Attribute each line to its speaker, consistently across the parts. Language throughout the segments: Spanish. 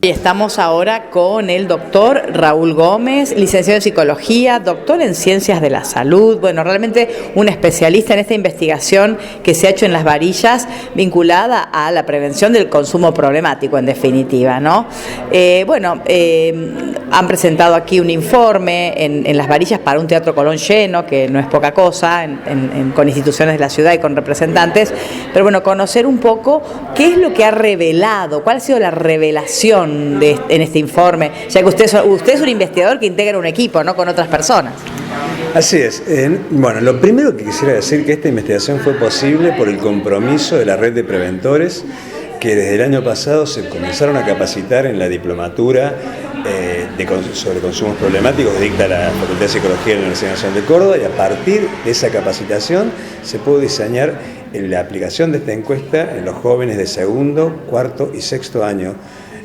Speaker 1: Y estamos ahora con el doctor Raúl Gómez, licenciado en Psicología, doctor en Ciencias de la Salud, bueno, realmente un especialista en esta investigación que se ha hecho en Las Varillas vinculada a la prevención del consumo problemático, en definitiva, ¿no? Han presentado aquí un informe en Las Varillas para un Teatro Colón lleno, que no es poca cosa, con instituciones de la ciudad y con representantes, pero bueno, conocer un poco qué es lo que ha revelado, cuál ha sido la revelación en este informe, ya que usted es un investigador que integra un equipo, ¿no?, con otras personas.
Speaker 2: Así es. Lo primero que quisiera decir es que esta investigación fue posible por el compromiso de la red de preventores que desde el año pasado se comenzaron a capacitar en la diplomatura sobre consumos problemáticos que dicta la Facultad de Psicología de la Universidad Nacional de Córdoba, y a partir de esa capacitación se pudo diseñar la aplicación de esta encuesta en los jóvenes de segundo, cuarto y sexto año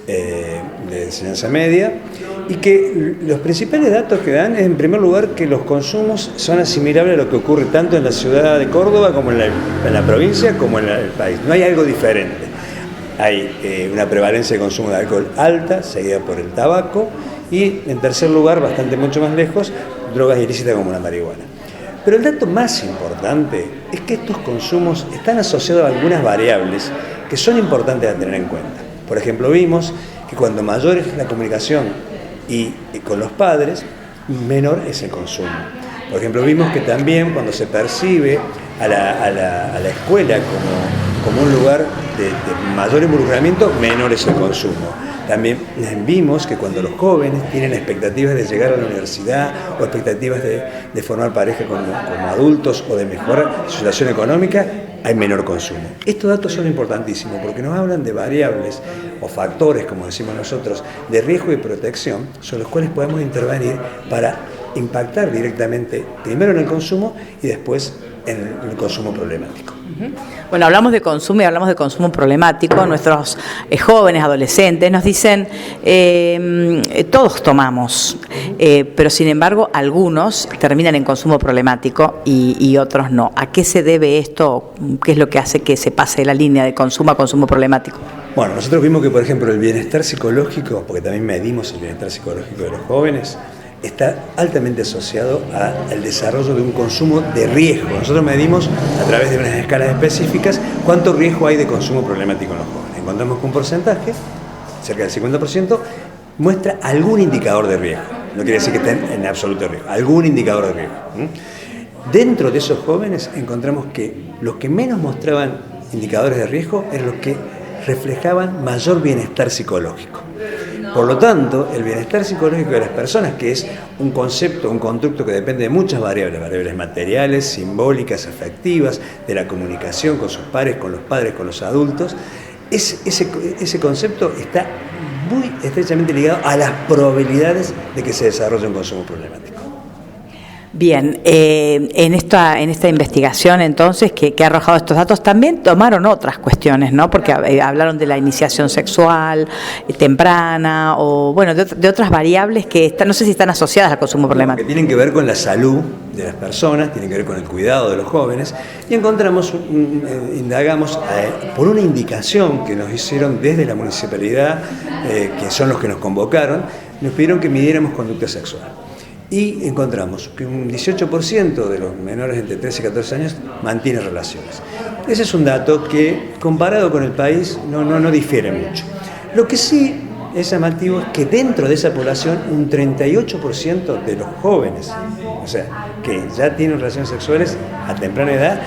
Speaker 2: de enseñanza media, y que los principales datos que dan es, en primer lugar, que los consumos son asimilables a lo que ocurre tanto en la ciudad de Córdoba como en la provincia como en el país. No hay algo diferente. Hay una prevalencia de consumo de alcohol alta, seguida por el tabaco, y en tercer lugar, mucho más lejos, drogas ilícitas como la marihuana. Pero el dato más importante es que estos consumos están asociados a algunas variables que son importantes a tener en cuenta. Por ejemplo, vimos que cuando mayor es la comunicación y con los padres, menor es el consumo. Por ejemplo, vimos que también cuando se percibe a la escuela como un lugar de mayor involucramiento, menor es el consumo. También vimos que cuando los jóvenes tienen expectativas de llegar a la universidad o expectativas de formar pareja como adultos o de mejorar su situación económica, hay menor consumo. Estos datos son importantísimos porque nos hablan de variables o factores, como decimos nosotros, de riesgo y protección, sobre los cuales podemos intervenir para impactar directamente, primero en el consumo y después en el consumo problemático.
Speaker 1: Bueno, hablamos de consumo y hablamos de consumo problemático. Nuestros jóvenes, adolescentes nos dicen, todos tomamos, pero sin embargo algunos terminan en consumo problemático y otros no. ¿A qué se debe esto? ¿Qué es lo que hace que se pase de la línea de consumo a consumo problemático?
Speaker 2: Bueno, nosotros vimos que, por ejemplo, el bienestar psicológico, porque también medimos el bienestar psicológico de los jóvenes, está altamente asociado al desarrollo de un consumo de riesgo. Nosotros medimos a través de unas escalas específicas cuánto riesgo hay de consumo problemático en los jóvenes. Encontramos que un porcentaje, cerca del 50%, muestra algún indicador de riesgo. No quiere decir que estén en absoluto riesgo, algún indicador de riesgo. Dentro de esos jóvenes encontramos que los que menos mostraban indicadores de riesgo eran los que reflejaban mayor bienestar psicológico. Por lo tanto, el bienestar psicológico de las personas, que es un concepto, un constructo que depende de muchas variables materiales, simbólicas, afectivas, de la comunicación con sus pares, con los padres, con los adultos, ese concepto está muy estrechamente ligado a las probabilidades de que se desarrolle un consumo problemático.
Speaker 1: Bien, en esta investigación entonces que ha arrojado estos datos también tomaron otras cuestiones, ¿no? Porque hablaron de la iniciación sexual temprana o bueno, de otras variables que no sé si están asociadas al consumo problemático.
Speaker 2: Que tienen que ver con la salud de las personas, tienen que ver con el cuidado de los jóvenes, y indagamos por una indicación que nos hicieron desde la municipalidad, que son los que nos convocaron, nos pidieron que midiéramos conducta sexual. Y encontramos que un 18% de los menores entre 13 y 14 años mantiene relaciones. Ese es un dato que, comparado con el país, no difiere mucho. Lo que sí es llamativo es que dentro de esa población un 38% de los jóvenes, o sea, que ya tienen relaciones sexuales a temprana edad,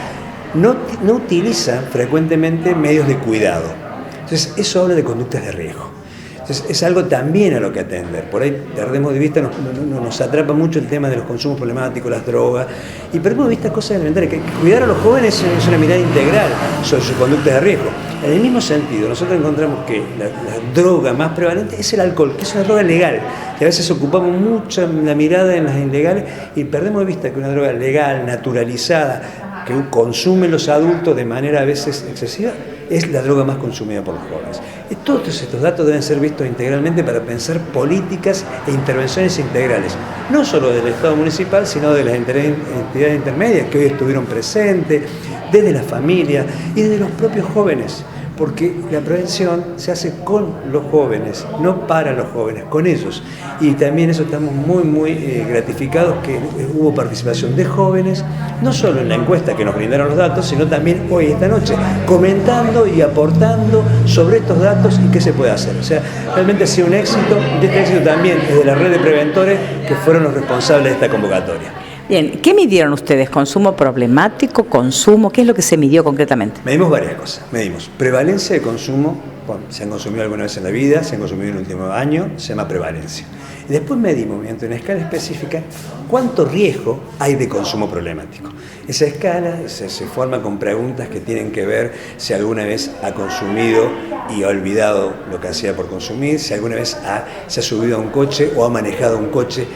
Speaker 2: no utilizan frecuentemente medios de cuidado. Entonces, eso habla de conductas de riesgo. Entonces, es algo también a lo que atender. Por ahí perdemos de vista, nos atrapa mucho el tema de los consumos problemáticos, las drogas, y perdemos de vista cosas elementales. Que cuidar a los jóvenes es una mirada integral sobre sus conductas de riesgo. En el mismo sentido, nosotros encontramos que la droga más prevalente es el alcohol, que es una droga legal, que a veces ocupamos mucho la mirada en las ilegales y perdemos de vista que una droga legal, naturalizada, que consumen los adultos de manera a veces excesiva, es la droga más consumida por los jóvenes. Y todos estos datos deben ser vistos integralmente para pensar políticas e intervenciones integrales, no solo del Estado municipal, sino de las entidades intermedias que hoy estuvieron presentes, desde la familia y desde los propios jóvenes, porque la prevención se hace con los jóvenes, no para los jóvenes, con ellos. Y también eso estamos muy gratificados que hubo participación de jóvenes, no solo en la encuesta que nos brindaron los datos, sino también hoy, esta noche, comentando y aportando sobre estos datos y qué se puede hacer. O sea, realmente ha sido un éxito, y este éxito también es de la red de preventores que fueron los responsables de esta convocatoria.
Speaker 1: Bien, ¿qué midieron ustedes? ¿Consumo problemático? ¿Consumo? ¿Qué es lo que se midió concretamente?
Speaker 2: Medimos varias cosas. Medimos prevalencia de consumo, bueno, se han consumido alguna vez en la vida, se han consumido en el último año, se llama prevalencia. Y después medimos, mediante una escala específica, cuánto riesgo hay de consumo problemático. Esa escala se forma con preguntas que tienen que ver si alguna vez ha consumido y ha olvidado lo que hacía por consumir, si alguna vez se ha subido a un coche o ha manejado un coche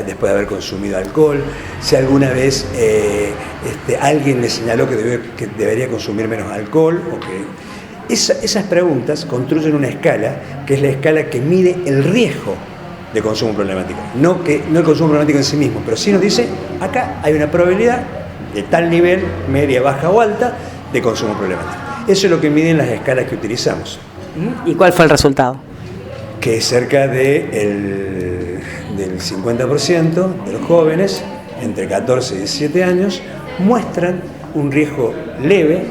Speaker 2: después de haber consumido alcohol, si alguna vez alguien le señaló que debería consumir menos alcohol, o que esas preguntas construyen una escala que es la escala que mide el riesgo de consumo problemático, no el consumo problemático en sí mismo, pero sí nos dice, acá hay una probabilidad de tal nivel, media, baja o alta, de consumo problemático. Eso es lo que miden las escalas que utilizamos.
Speaker 1: ¿Y cuál fue el resultado?
Speaker 2: Que es cerca del 50% de los jóvenes entre 14 y 17 años muestran un riesgo leve,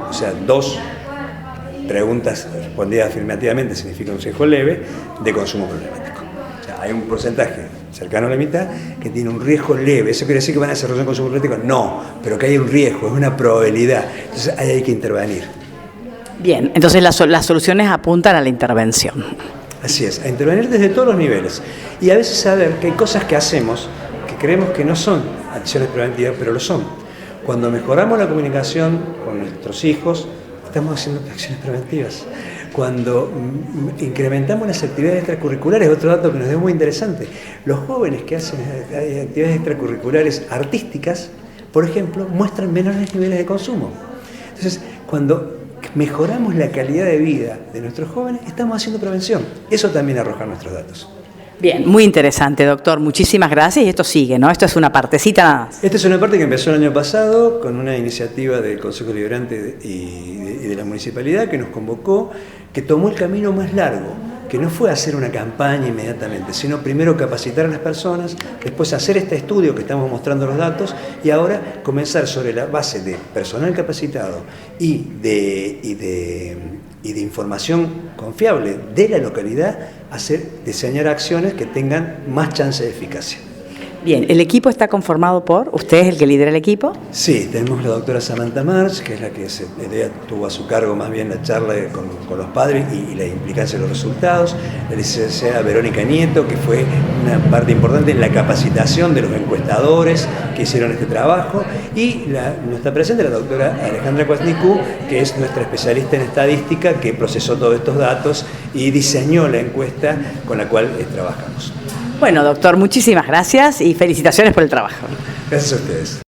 Speaker 2: o sea, 2 preguntas respondidas afirmativamente significa un riesgo leve de consumo problemático. O sea, hay un porcentaje cercano a la mitad que tiene un riesgo leve. ¿Eso quiere decir que van a desarrollar consumo problemático? No, pero que hay un riesgo, es una probabilidad. Entonces ahí hay que intervenir.
Speaker 1: Bien, entonces las soluciones apuntan a la intervención.
Speaker 2: Así es, a intervenir desde todos los niveles. Y a veces saber que hay cosas que hacemos que creemos que no son acciones preventivas, pero lo son. Cuando mejoramos la comunicación con nuestros hijos, estamos haciendo acciones preventivas. Cuando incrementamos las actividades extracurriculares, otro dato que nos dio muy interesante, los jóvenes que hacen actividades extracurriculares artísticas, por ejemplo, muestran menores niveles de consumo. Entonces, cuando mejoramos la calidad de vida de nuestros jóvenes, estamos haciendo prevención. Eso también arroja nuestros datos.
Speaker 1: Bien, muy interesante, doctor. Muchísimas gracias y esto sigue, ¿no? Esto es una partecita nada más.
Speaker 2: Esta es una parte que empezó el año pasado con una iniciativa del Consejo Deliberante y de la Municipalidad que nos convocó, que tomó el camino más largo, que no fue hacer una campaña inmediatamente, sino primero capacitar a las personas, después hacer este estudio que estamos mostrando los datos y ahora comenzar sobre la base de personal capacitado y de información confiable de la localidad, diseñar acciones que tengan más chance de eficacia.
Speaker 1: Bien, ¿el equipo está conformado por? ¿Usted es el que lidera el equipo?
Speaker 2: Sí, tenemos la doctora Samantha March, que es la que ella tuvo a su cargo más bien la charla con los padres y la implicancia de los resultados. La licenciada Verónica Nieto, que fue una parte importante en la capacitación de los encuestadores que hicieron este trabajo. Y no está presente la doctora Alejandra Kwasniku, que es nuestra especialista en estadística, que procesó todos estos datos y diseñó la encuesta con la cual trabajamos.
Speaker 1: Bueno, doctor, muchísimas gracias y felicitaciones por el trabajo.
Speaker 2: Gracias a ustedes.